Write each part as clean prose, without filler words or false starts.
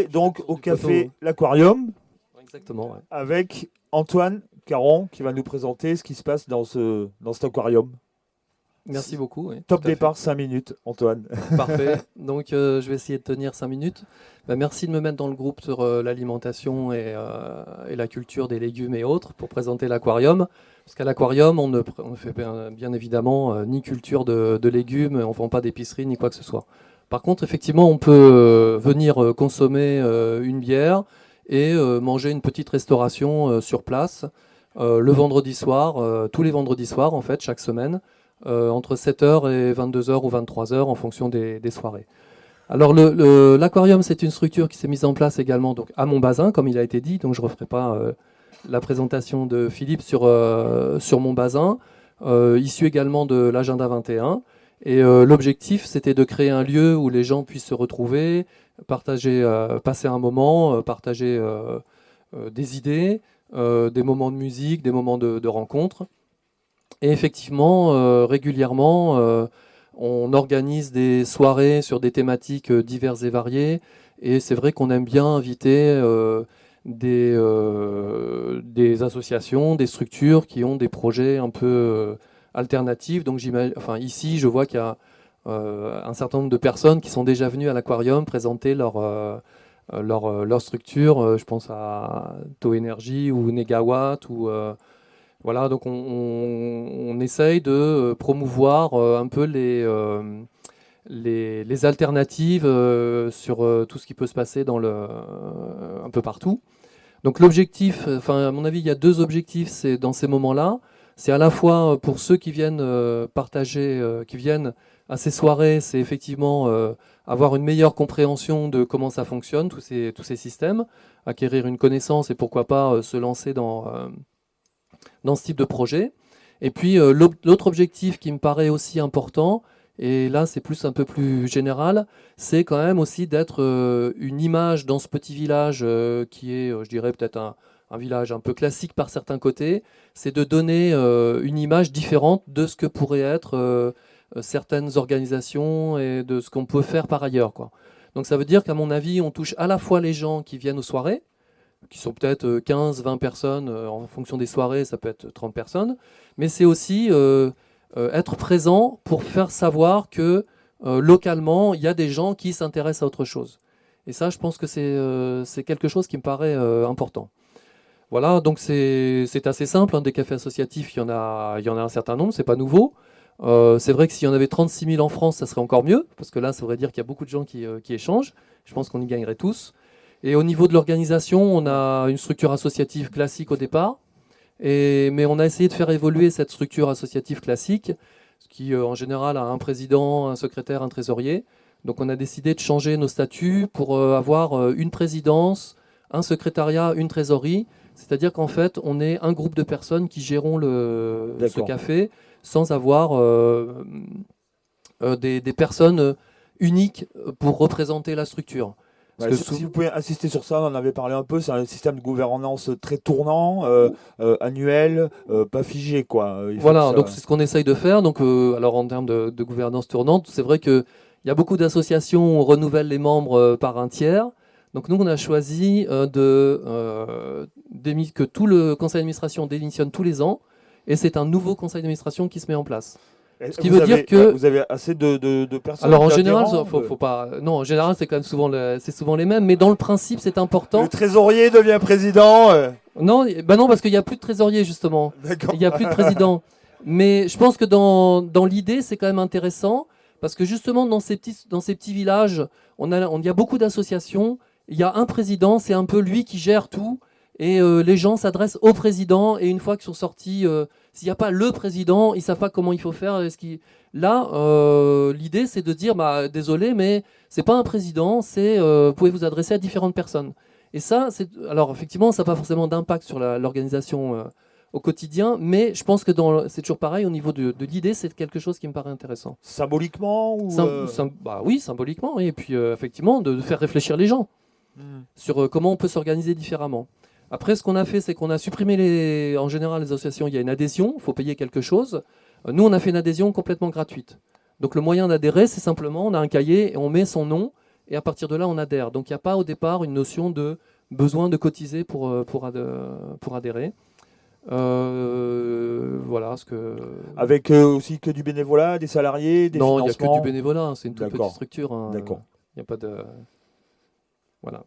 est donc au café L'Aquarium. Exactement. Ouais. Avec Antoine Caron qui va nous présenter ce qui se passe dans cet aquarium. Merci beaucoup. Oui, top départ, 5 minutes, Antoine. Parfait. Donc, je vais essayer de tenir 5 minutes. Merci de me mettre dans le groupe sur l'alimentation et la culture des légumes et autres pour présenter l'aquarium. Parce qu'à l'aquarium, on ne fait bien évidemment ni culture de légumes, on ne vend pas d'épicerie ni quoi que ce soit. Par contre, effectivement, on peut venir consommer une bière et manger une petite restauration sur place le vendredi soir, tous les vendredis soirs en fait, chaque semaine. Entre 7h et 22h ou 23h en fonction des soirées. Alors l'aquarium, c'est une structure qui s'est mise en place également donc, à Montbazin, comme il a été dit, donc je ne referai pas la présentation de Philippe sur Montbazin, issu également de l'Agenda 21. Et l'objectif, c'était de créer un lieu où les gens puissent se retrouver, partager, passer un moment, partager des idées, des moments de musique, des moments de rencontres. Et effectivement, régulièrement, on organise des soirées sur des thématiques diverses et variées. Et c'est vrai qu'on aime bien inviter des associations, des structures qui ont des projets un peu alternatifs. Donc ici, je vois qu'il y a un certain nombre de personnes qui sont déjà venues à l'aquarium présenter leur structure. Je pense à Taux Énergie ou Negawatt ou... Voilà, donc on essaye de promouvoir un peu les alternatives sur tout ce qui peut se passer un peu partout. Donc l'objectif, à mon avis, il y a 2 objectifs dans ces moments-là. C'est à la fois pour ceux qui viennent partager, qui viennent à ces soirées, c'est effectivement avoir une meilleure compréhension de comment ça fonctionne, tous ces systèmes, acquérir une connaissance et pourquoi pas se lancer dans ce type de projet. Et puis l'autre objectif qui me paraît aussi important, et là c'est un peu plus général, c'est quand même aussi d'être une image dans ce petit village qui est, je dirais peut-être un village un peu classique par certains côtés, c'est de donner une image différente de ce que pourraient être certaines organisations et de ce qu'on peut faire par ailleurs, quoi. Donc ça veut dire qu'à mon avis, on touche à la fois les gens qui viennent aux soirées, qui sont peut-être 15, 20 personnes, en fonction des soirées, ça peut être 30 personnes, mais c'est aussi être présent pour faire savoir que localement, il y a des gens qui s'intéressent à autre chose. Et ça, je pense que c'est quelque chose qui me paraît important. Voilà, donc c'est assez simple, hein, des cafés associatifs, il y en a un certain nombre, c'est pas nouveau. C'est vrai que s'il y en avait 36 000 en France, ça serait encore mieux, parce que là, ça voudrait dire qu'il y a beaucoup de gens qui échangent. Je pense qu'on y gagnerait tous. Et au niveau de l'organisation, on a une structure associative classique au départ, mais on a essayé de faire évoluer cette structure associative classique, qui en général a un président, un secrétaire, un trésorier. Donc on a décidé de changer nos statuts pour avoir une présidence, un secrétariat, une trésorerie. C'est-à-dire qu'en fait, on est un groupe de personnes qui gérons ce café sans avoir des personnes uniques pour représenter la structure. Si vous pouvez insister sur ça, on en avait parlé un peu, c'est un système de gouvernance très tournant, annuel, pas figé, quoi. Voilà, donc c'est ce qu'on essaye de faire. Donc, alors en termes de gouvernance tournante, c'est vrai qu'il y a beaucoup d'associations où on renouvelle les membres par un tiers. Donc nous, on a choisi que tout le conseil d'administration démissionne tous les ans, et c'est un nouveau conseil d'administration qui se met en place. Ce qui veut dire que vous avez assez de personnes. Alors en général, faut pas. Non, en général, c'est quand même souvent les mêmes, mais dans le principe, c'est important. Le trésorier devient président. Non, parce qu'il n'y a plus de trésorier justement. Il n'y a plus de président. Mais je pense que dans l'idée, c'est quand même intéressant parce que justement dans ces petits villages, il y a beaucoup d'associations. Il y a un président, c'est un peu lui qui gère tout. Et les gens s'adressent au président, et une fois qu'ils sont sortis, s'il n'y a pas le président, ils ne savent pas comment il faut faire. Là, l'idée, c'est de dire, désolé, mais ce n'est pas un président, vous pouvez vous adresser à différentes personnes. Et ça, alors effectivement, ça n'a pas forcément d'impact sur l'organisation au quotidien, mais je pense que c'est toujours pareil, au niveau de l'idée, c'est quelque chose qui me paraît intéressant. Symboliquement oui, symboliquement, et puis effectivement, de faire réfléchir les gens sur comment on peut s'organiser différemment. Après, ce qu'on a fait, c'est qu'on a supprimé en général, les associations, il y a une adhésion, il faut payer quelque chose. Nous, on a fait une adhésion complètement gratuite. Donc le moyen d'adhérer, c'est simplement, on a un cahier et on met son nom et à partir de là, on adhère. Donc il n'y a pas au départ une notion de besoin de cotiser pour adhérer. Voilà ce que. Avec aussi que du bénévolat, des salariés, des Non, il n'y a financements. que du bénévolat, c'est une toute D'accord. petite structure. Hein. D'accord. Il n'y a pas de. Voilà.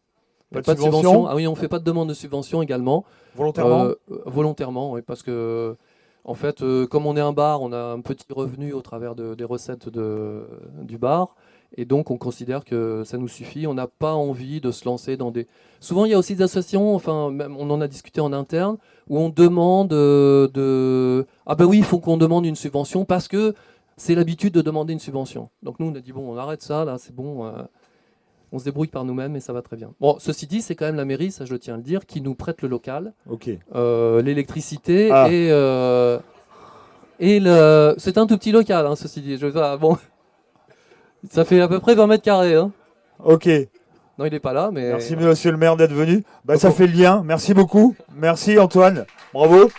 Il y Pas a de pas de subvention subvention. Ah oui, on ne fait pas de demande de subvention également. Volontairement Volontairement, oui, parce que, en fait, comme on est un bar, on a un petit revenu au travers des recettes du bar. Et donc, on considère que ça nous suffit. On n'a pas envie de se lancer dans des. Souvent, il y a aussi des associations, enfin, même, on en a discuté en interne, où on demande Ah ben oui, il faut qu'on demande une subvention parce que c'est l'habitude de demander une subvention. Donc, nous, on a dit bon, on arrête ça, là, c'est bon. On se débrouille par nous-mêmes et ça va très bien. Bon, ceci dit, c'est quand même la mairie, ça je tiens à le dire, qui nous prête le local, Ok. l'électricité Ah. et c'est un tout petit local, hein, ceci dit. Bon, ça fait à peu près 20 mètres carrés. Hein. Ok. Non, il n'est pas là, mais. Merci monsieur le maire d'être venu. Bah, ça Bon. fait le lien. Merci beaucoup. Merci Antoine. Bravo.